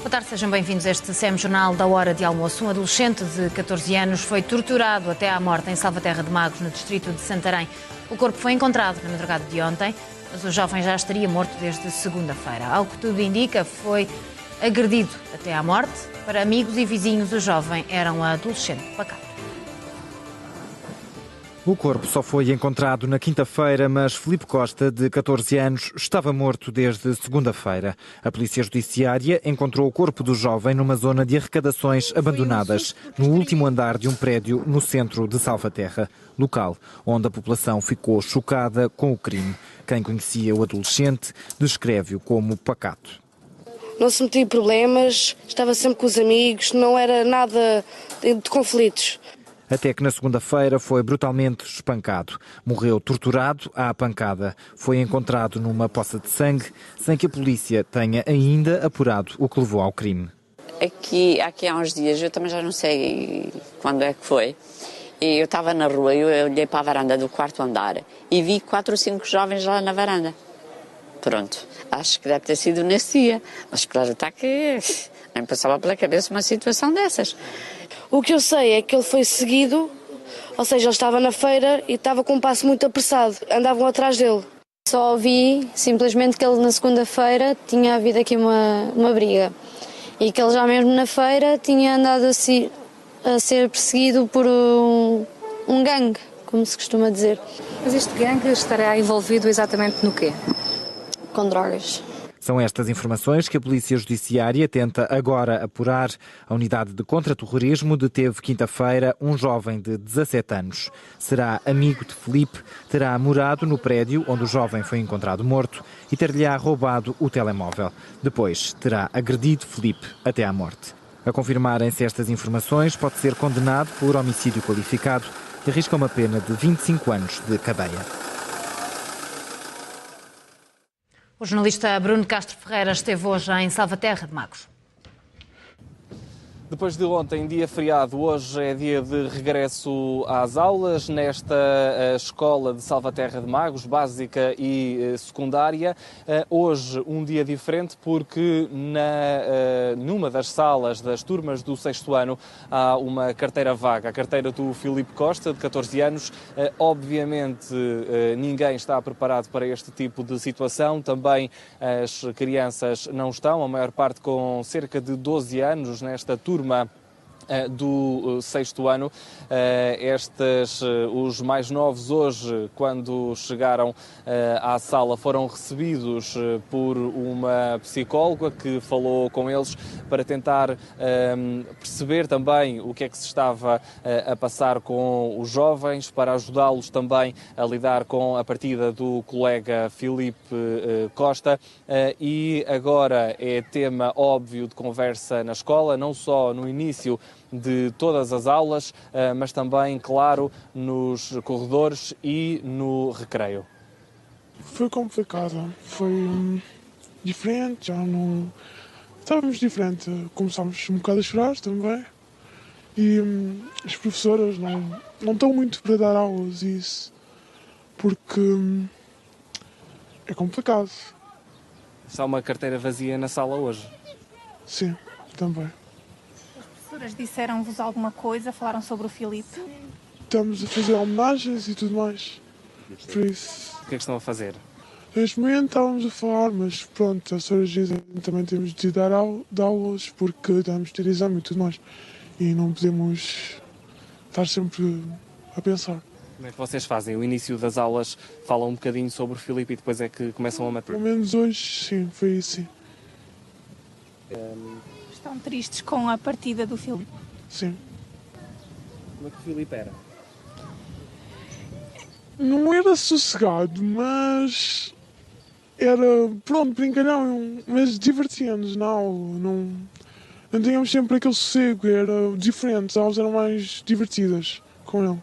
Boa tarde, sejam bem-vindos a este SEM Jornal da Hora de Almoço. Um adolescente de 14 anos foi torturado até à morte em Salvaterra de Magos, no distrito de Santarém. O corpo foi encontrado na madrugada de ontem, mas o jovem já estaria morto desde segunda-feira. Ao que tudo indica, foi agredido até à morte. Para amigos e vizinhos, o jovem era um adolescente pacato. O corpo só foi encontrado na quinta-feira, mas Filipe Costa, de 14 anos, estava morto desde segunda-feira. A Polícia Judiciária encontrou o corpo do jovem numa zona de arrecadações abandonadas, no último andar de um prédio no centro de Salvaterra, local onde a população ficou chocada com o crime. Quem conhecia o adolescente descreve-o como pacato. Não se metia em problemas, estava sempre com os amigos, não era nada de conflitos. Até que na segunda-feira foi brutalmente espancado. Morreu torturado à pancada. Foi encontrado numa poça de sangue, sem que a polícia tenha ainda apurado o que levou ao crime. Aqui há uns dias, eu também já não sei quando é que foi, e eu estava na rua, eu olhei para a varanda do quarto andar e vi 4 ou 5 jovens lá na varanda. Pronto, acho que deve ter sido nesse dia, mas claro está que nem passava pela cabeça uma situação dessas. O que eu sei é que ele foi seguido, ou seja, ele estava na feira e estava com um passo muito apressado, andavam atrás dele. Só ouvi simplesmente que ele na segunda-feira tinha havido aqui uma briga e que ele já mesmo na feira tinha andado a ser perseguido por um gangue, como se costuma dizer. Mas este gangue estará envolvido exatamente no quê? Com drogas. São estas informações que a Polícia Judiciária tenta agora apurar. A Unidade de Contra-Terrorismo deteve quinta-feira um jovem de 17 anos. Será amigo de Filipe, terá morado no prédio onde o jovem foi encontrado morto e ter-lhe-á roubado o telemóvel. Depois terá agredido Filipe até à morte. A confirmarem-se estas informações, pode ser condenado por homicídio qualificado e arrisca uma pena de 25 anos de cadeia. O jornalista Bruno Castro Ferreira esteve hoje em Salvaterra de Magos. Depois de ontem, dia feriado, hoje é dia de regresso às aulas nesta escola de Salvaterra de Magos, básica e secundária. Hoje um dia diferente porque numa das salas das turmas do 6º ano há uma carteira vaga, a carteira do Filipe Costa, de 14 anos. Obviamente ninguém está preparado para este tipo de situação, também as crianças não estão, a maior parte com cerca de 12 anos nesta turma do 6º ano. Os mais novos hoje, quando chegaram à sala, foram recebidos por uma psicóloga que falou com eles para tentar perceber também o que é que se estava a passar com os jovens, para ajudá-los também a lidar com a partida do colega Filipe Costa. E agora é tema óbvio de conversa na escola, não só no início de todas as aulas, mas também, claro, nos corredores e no recreio. Foi complicado, foi diferente, já não... Estávamos diferentes, começámos um bocado a chorar também e as professoras não estão muito para dar aulas e isso, porque é complicado. Está uma carteira vazia na sala hoje? Sim, também. As professoras disseram-vos alguma coisa, falaram sobre o Filipe? Estamos a fazer homenagens e tudo mais, por isso... O que é que estão a fazer? Neste momento estávamos a falar, mas pronto, as senhoras dizem que também temos de dar aulas porque temos de ter exame e tudo mais. E não podemos estar sempre a pensar. Como é que vocês fazem? O início das aulas falam um bocadinho sobre o Filipe e depois é que começam a matar? Pelo menos hoje, sim, foi isso, sim. Estão tristes com a partida do Filipe? Sim. Como é que o Filipe era? Não era sossegado, mas... Era, pronto, brincalhão, mas divertíamos na aula. Não tínhamos sempre aquele sossego, era diferente, as aulas eram mais divertidas com ele.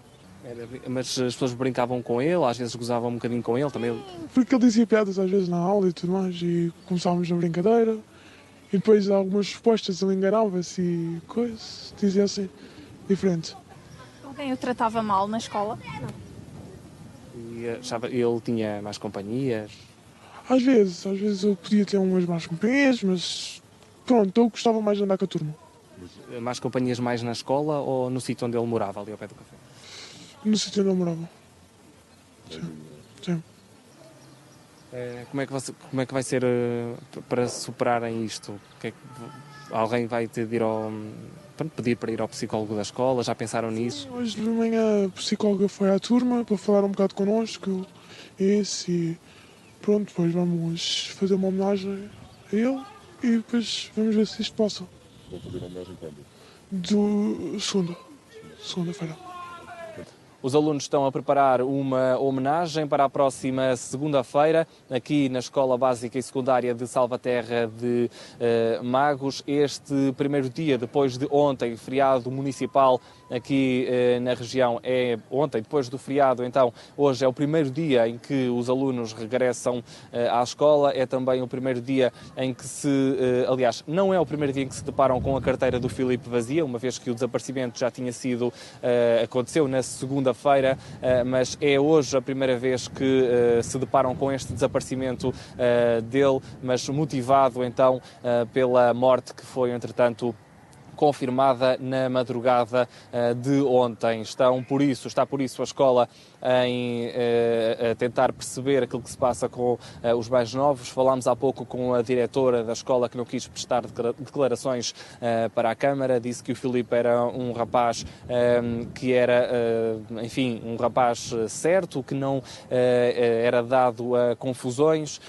Mas as pessoas brincavam com ele, às vezes gozavam um bocadinho com ele também? Porque ele dizia piadas às vezes na aula e tudo mais, e começávamos na brincadeira. E depois algumas respostas ele enganava-se e coisas, dizia assim, diferente. Alguém o tratava mal na escola? E ele tinha mais companhias? Às vezes eu podia ter umas más companhias, mas pronto, eu gostava mais de andar com a turma. Mais companhias mais na escola ou no sítio onde ele morava, ali ao pé do café? No sítio onde eu morava. Sim. Como é que vai ser para superarem isto? Alguém vai ter de pedir para ir ao psicólogo da escola? Já pensaram nisso? Hoje de manhã a psicóloga foi à turma para falar um bocado connosco. E pronto, depois vamos fazer uma homenagem a ele e depois vamos ver se isto passa. Vão fazer uma homenagem Do quando? segunda-feira. Os alunos estão a preparar uma homenagem para a próxima segunda-feira, aqui na Escola Básica e Secundária de Salvaterra de Magos. Este primeiro dia, depois de ontem, feriado municipal aqui na região, é ontem, depois do feriado, então, hoje é o primeiro dia em que os alunos regressam à escola. É também o primeiro dia em que aliás, não é o primeiro dia em que se deparam com a carteira do Filipe vazia, uma vez que o desaparecimento já tinha aconteceu na segunda-feira, mas é hoje a primeira vez que se deparam com este desaparecimento dele, mas motivado então pela morte que foi, entretanto, confirmada na madrugada de ontem. Está por isso a escola a tentar perceber aquilo que se passa com os mais novos. Falámos há pouco com a diretora da escola, que não quis prestar declarações para a Câmara. Disse que o Filipe era um rapaz que era, enfim, um rapaz certo, que não era dado a confusões,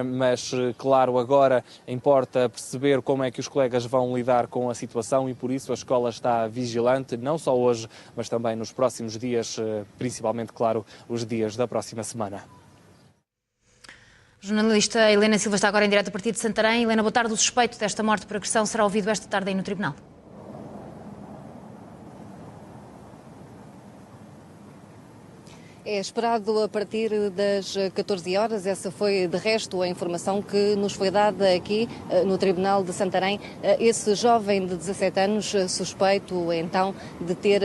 mas, claro, agora importa perceber como é que os colegas vão lidar com a situação e, por isso, a escola está vigilante, não só hoje, mas também nos próximos dias, principalmente, claro, os dias da próxima semana. A jornalista Helena Silva está agora em direto a partir de Santarém. Helena, boa tarde. O suspeito desta morte por agressão será ouvido esta tarde aí no Tribunal. É esperado a partir das 14 horas. Essa foi, de resto, a informação que nos foi dada aqui no Tribunal de Santarém. Esse jovem de 17 anos, suspeito então de ter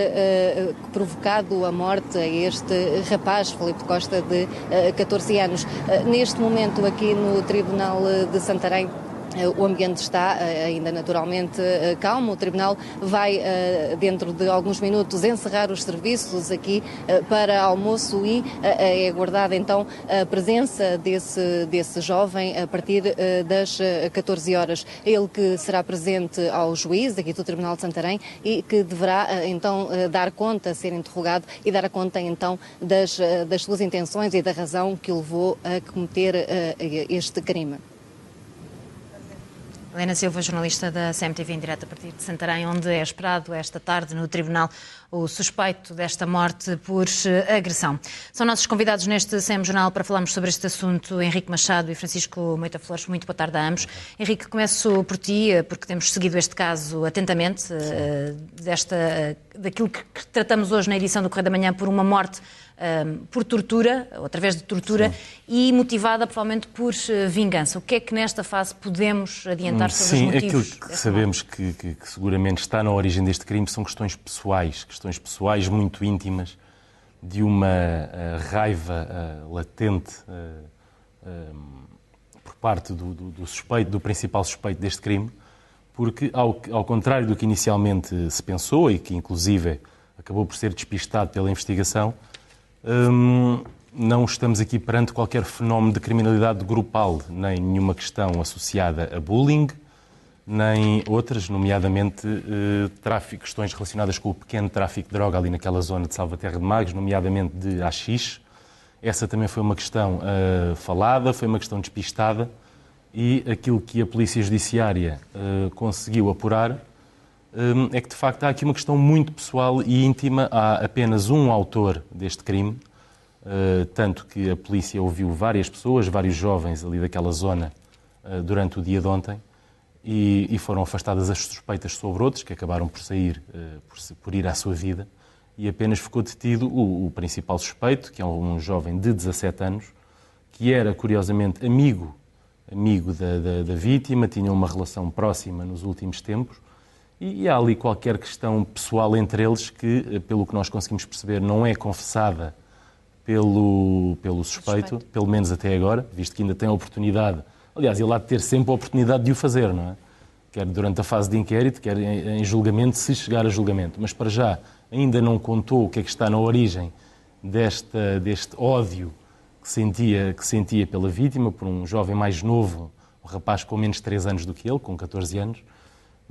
provocado a morte a este rapaz, Filipe Costa, de 14 anos. Neste momento, aqui no Tribunal de Santarém, o ambiente está ainda naturalmente calmo. O Tribunal vai, dentro de alguns minutos, encerrar os serviços aqui para almoço e é aguardada então a presença desse jovem a partir das 14 horas. Ele que será presente ao juiz aqui do Tribunal de Santarém e que deverá então dar conta, ser interrogado e dar conta então das suas intenções e da razão que o levou a cometer este crime. Helena Silva, jornalista da CMTV em direto a partir de Santarém, onde é esperado esta tarde no Tribunal o suspeito desta morte por agressão. São nossos convidados neste CM Jornal para falarmos sobre este assunto, Henrique Machado e Francisco Moita Flores. Muito boa tarde a ambos. Henrique, começo por ti, porque temos seguido este caso atentamente, daquilo que tratamos hoje na edição do Correio da Manhã por uma morte por tortura, ou através de tortura, sim, e motivada provavelmente por vingança. O que é que nesta fase podemos adiantar sobre os motivos? Sim, aquilo que sabemos que seguramente está na origem deste crime são questões pessoais muito íntimas, de uma raiva latente por parte do suspeito, do principal suspeito deste crime, porque ao contrário do que inicialmente se pensou e que inclusive acabou por ser despistado pela investigação, não estamos aqui perante qualquer fenómeno de criminalidade grupal, nem nenhuma questão associada a bullying, nem outras, nomeadamente questões relacionadas com o pequeno tráfico de droga ali naquela zona de Salvaterra de Magos, nomeadamente de haxixe. Essa também foi uma questão falada, foi uma questão despistada, e aquilo que a Polícia Judiciária conseguiu apurar é que, de facto, há aqui uma questão muito pessoal e íntima. Há apenas um autor deste crime, tanto que a polícia ouviu várias pessoas, vários jovens ali daquela zona durante o dia de ontem, e foram afastadas as suspeitas sobre outros, que acabaram por sair, por ir à sua vida, e apenas ficou detido o principal suspeito, que é um jovem de 17 anos, que era, curiosamente, amigo da vítima, tinha uma relação próxima nos últimos tempos, e há ali qualquer questão pessoal entre eles que, pelo que nós conseguimos perceber, não é confessada pelo suspeito, pelo menos até agora, visto que ainda tem a oportunidade, aliás, ele há de ter sempre a oportunidade de o fazer, não é? quer durante a fase de inquérito, quer em julgamento, se chegar a julgamento. Mas, para já, ainda não contou o que é que está na origem deste ódio que sentia pela vítima, por um jovem mais novo, um rapaz com menos de 3 anos do que ele, com 14 anos,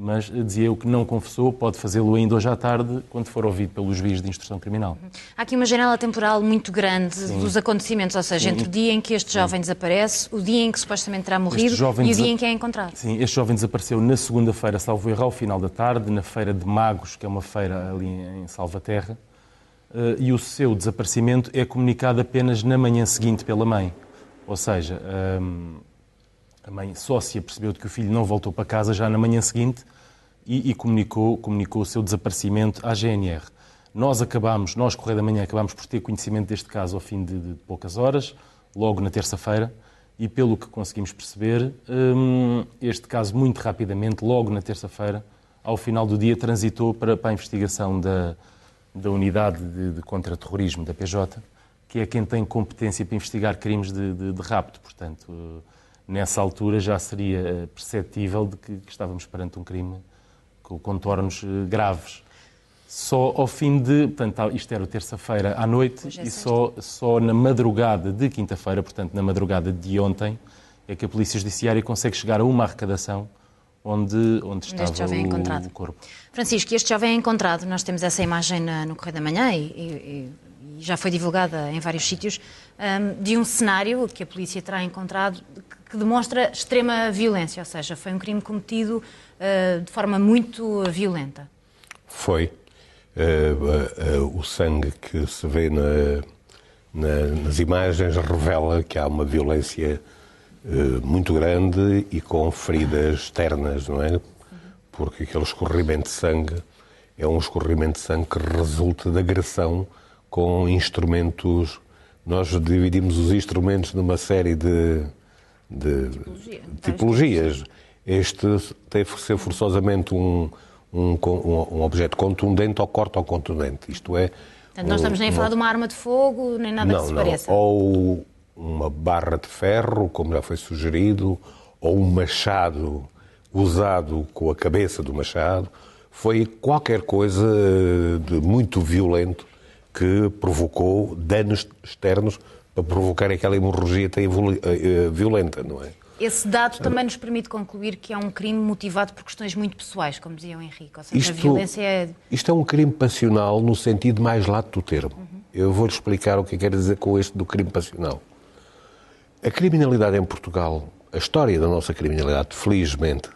mas dizia eu que não confessou, pode fazê-lo ainda hoje à tarde, quando for ouvido pelo juiz de instrução criminal. Há aqui uma janela temporal muito grande dos acontecimentos, ou seja, entre o dia em que este jovem desaparece, o dia em que supostamente terá morrido e o dia em que é encontrado. Sim, este jovem desapareceu na segunda-feira, salvo erro, ao final da tarde, na Feira de Magos, que é uma feira ali em Salvaterra, e o seu desaparecimento é comunicado apenas na manhã seguinte pela mãe. Ou seja, a mãe só se apercebeu de que o filho não voltou para casa já na manhã seguinte e comunicou o seu desaparecimento à GNR. Nós, Correio da Manhã, acabámos por ter conhecimento deste caso ao fim de poucas horas, logo na terça-feira, e pelo que conseguimos perceber, este caso muito rapidamente, logo na terça-feira, ao final do dia, transitou para a investigação da Unidade de Contra-Terrorismo, da PJ, que é quem tem competência para investigar crimes de rapto. Portanto, nessa altura já seria perceptível de que estávamos perante um crime com contornos graves. Só ao fim de... Portanto, isto era terça-feira à noite e só na madrugada de quinta-feira, portanto, na madrugada de ontem, é que a Polícia Judiciária consegue chegar a uma arrecadação onde estava o corpo. Francisco, este jovem é encontrado, nós temos essa imagem no Correio da Manhã e já foi divulgada em vários sítios, de um cenário que a polícia terá encontrado que demonstra extrema violência, ou seja, foi um crime cometido de forma muito violenta. Foi. O sangue que se vê nas imagens revela que há uma violência muito grande e com feridas externas, não é? Porque aquele escorrimento de sangue é um escorrimento de sangue que resulta de agressão com instrumentos. Nós dividimos os instrumentos numa série de tipologias. Este deve ser forçosamente um objeto contundente ou corto-contundente. Isto é... Portanto, não estamos nem a falar de uma arma de fogo, nem nada que se pareça. Ou uma barra de ferro, como já foi sugerido, ou um machado usado com a cabeça do machado. Foi qualquer coisa de muito violento que provocou danos externos para provocar aquela hemorragia tão violenta, não é? Esse dado também nos permite concluir que é um crime motivado por questões muito pessoais, como dizia o Henrique. Ou seja, a violência é... Isto é um crime passional no sentido mais lato do termo. Eu vou-lhe explicar o que quero dizer com este do crime passional. A criminalidade em Portugal, a história da nossa criminalidade, felizmente,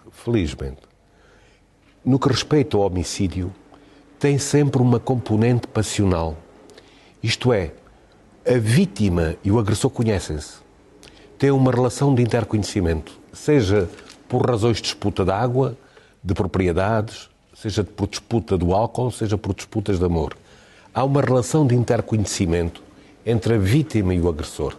no que respeita ao homicídio, tem sempre uma componente passional. Isto é, a vítima e o agressor conhecem-se. Têm uma relação de interconhecimento, seja por razões de disputa de água, de propriedades, seja por disputa do álcool, seja por disputas de amor. Há uma relação de interconhecimento entre a vítima e o agressor.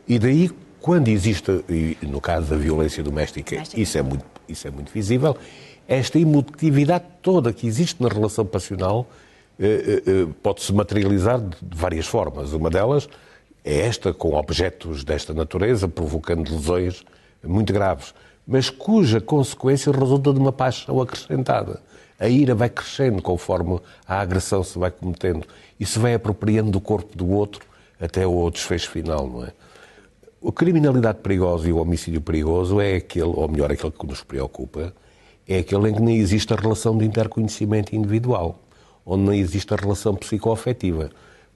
E daí, quando existe, e no caso da violência doméstica, isso é muito visível, esta emotividade toda que existe na relação passional pode-se materializar de várias formas. Uma delas é esta, com objetos desta natureza, provocando lesões muito graves, mas cuja consequência resulta de uma paixão acrescentada. A ira vai crescendo conforme a agressão se vai cometendo e se vai apropriando do corpo do outro até o desfecho final, não é? A criminalidade perigosa e o homicídio perigoso é aquele, ou melhor, aquele que nos preocupa, é aquele em que nem existe a relação de interconhecimento individual, onde não existe a relação psicoafetiva.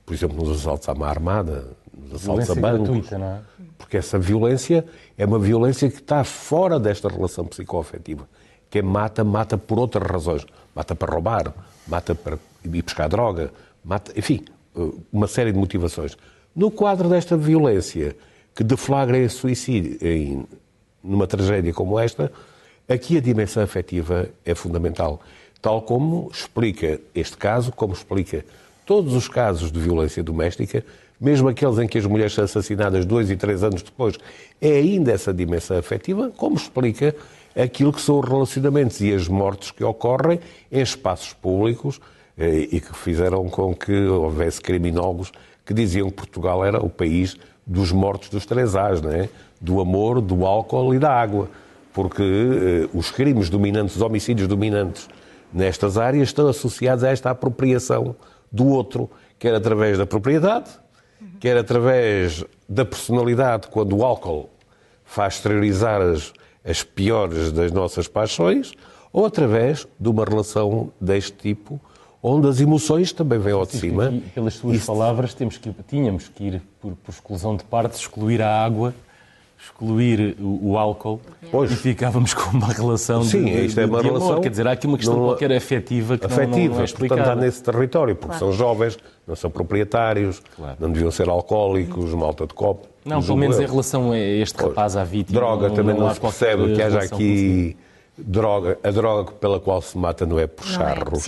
Por exemplo, nos assaltos à má armada, nos assaltos a bancos. Gratuita, não é? Porque essa violência é uma violência que está fora desta relação psicoafetiva. Quem mata por outras razões. Mata para roubar, mata para ir buscar droga, mata, enfim, uma série de motivações. No quadro desta violência, que deflagra esse suicídio numa tragédia como esta, aqui a dimensão afetiva é fundamental. Tal como explica este caso, como explica todos os casos de violência doméstica, mesmo aqueles em que as mulheres são assassinadas 2 e 3 anos depois, é ainda essa dimensão afetiva, como explica aquilo que são os relacionamentos e as mortes que ocorrem em espaços públicos e que fizeram com que houvesse criminólogos que diziam que Portugal era o país dos mortos dos 3 As, não é? Do amor, do álcool e da água. porque os crimes dominantes, os homicídios dominantes nestas áreas estão associados a esta apropriação do outro, quer através da propriedade, quer através da personalidade, quando o álcool faz exteriorizar as piores das nossas paixões, ou através de uma relação deste tipo, onde as emoções também vêm ao de cima. E, pelas suas palavras, tínhamos que ir, por exclusão de partes, excluir a água, excluir o álcool, e ficávamos com uma relação isto é uma relação amor. Quer dizer, há aqui uma questão qualquer afetiva que não é explicada. Portanto, está nesse território, porque são jovens, não são proprietários, não deviam ser alcoólicos, malta de copo. Não, pelo menos em relação a este rapaz, à vítima. Droga, também não se percebe que haja aqui droga. A droga pela qual se mata não é por charros,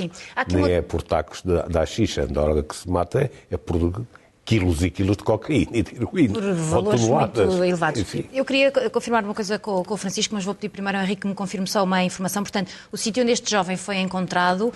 nem é por tacos da xixa. A droga que se mata é por quilos e quilos de cocaína e de heroína. Por valores muito elevados. Enfim. Eu queria confirmar uma coisa com o Francisco, mas vou pedir primeiro ao Henrique que me confirme só uma informação. Portanto, o sítio onde este jovem foi encontrado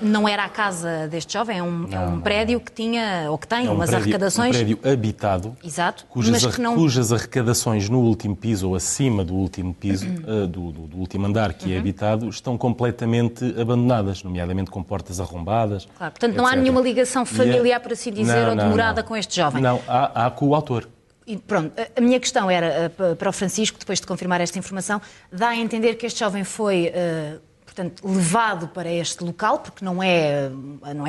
não era a casa deste jovem, é um prédio que tinha, ou que tem, umas arrecadações... Um prédio habitado, exato, cujas arrecadações no último piso, ou acima do último piso, do último andar que é habitado, estão completamente abandonadas, nomeadamente com portas arrombadas. Claro, portanto, não há nenhuma ligação familiar, por assim dizer, ou de morada com este jovem. Não, há com o autor. E pronto, a minha questão era para o Francisco, depois de confirmar esta informação, dá a entender que este jovem foi, portanto, levado para este local, porque não é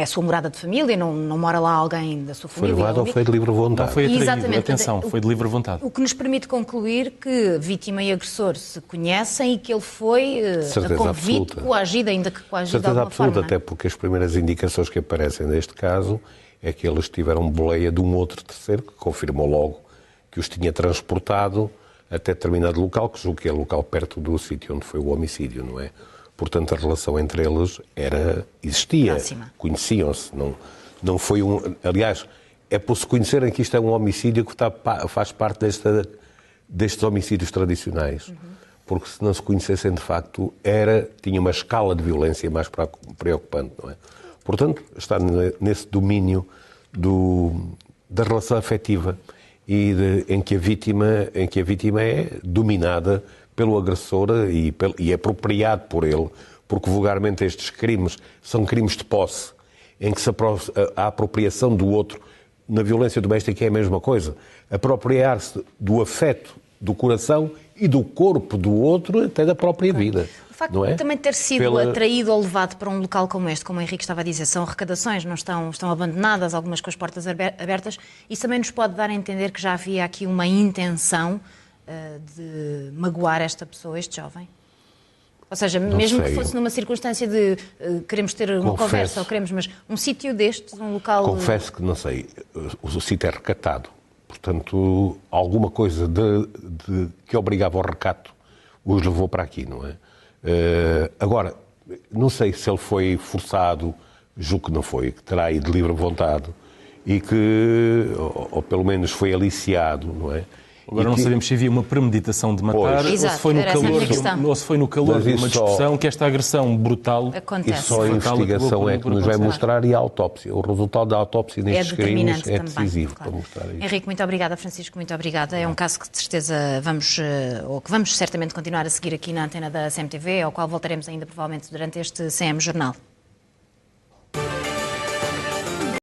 a sua morada de família, não mora lá alguém da sua família. Foi levado ou foi de livre vontade? Não foi atraído, exatamente. Atenção, foi de livre vontade. O que nos permite concluir que vítima e agressor se conhecem e que ele foi a convite, coagido, ainda que coagido de alguma forma. Até porque as primeiras indicações que aparecem neste caso é que eles tiveram boleia de um outro terceiro que confirmou logo que os tinha transportado até determinado local, que julgo que é local perto do sítio onde foi o homicídio, não é? Portanto, a relação entre eles existia, próxima. Conheciam-se, não foi um... Aliás, é por se conhecerem que isto é um homicídio que faz parte destes homicídios tradicionais. Porque se não se conhecessem de facto, tinha uma escala de violência mais preocupante, não é? Portanto, está nesse domínio da relação afetiva em que a vítima é dominada pelo agressor e é apropriado por ele, porque vulgarmente estes crimes são crimes de posse, em que a apropriação do outro na violência doméstica é a mesma coisa. Apropriar-se do afeto, do coração e do corpo do outro, até da própria vida. O facto de também ter sido atraído ou levado para um local como este, como o Henrique estava a dizer, são arrecadações, não estão abandonadas, algumas com as portas abertas, isso também nos pode dar a entender que já havia aqui uma intenção de magoar esta pessoa, este jovem? Ou seja, mesmo que fosse numa circunstância de queremos ter uma conversa, ou queremos, mas um sítio destes, um local... Confesso que não sei, o sítio é recatado, portanto, alguma coisa que obrigava ao recato os levou para aqui, não é? Agora, não sei se ele foi forçado, julgo que não foi, que terá ido de livre vontade e que, ou pelo menos foi aliciado, não é? Agora não sabemos se havia uma premeditação de matar ou se foi no calor de uma discussão que esta agressão brutal acontece. E só a investigação é que nos vai mostrar e a autópsia. O resultado da autópsia nestes crimes é decisivo para mostrar isso. Henrique, muito obrigada. Francisco, muito obrigada. É um caso que de certeza vamos certamente continuar a seguir aqui na antena da CMTV, ao qual voltaremos ainda provavelmente durante este CM Jornal.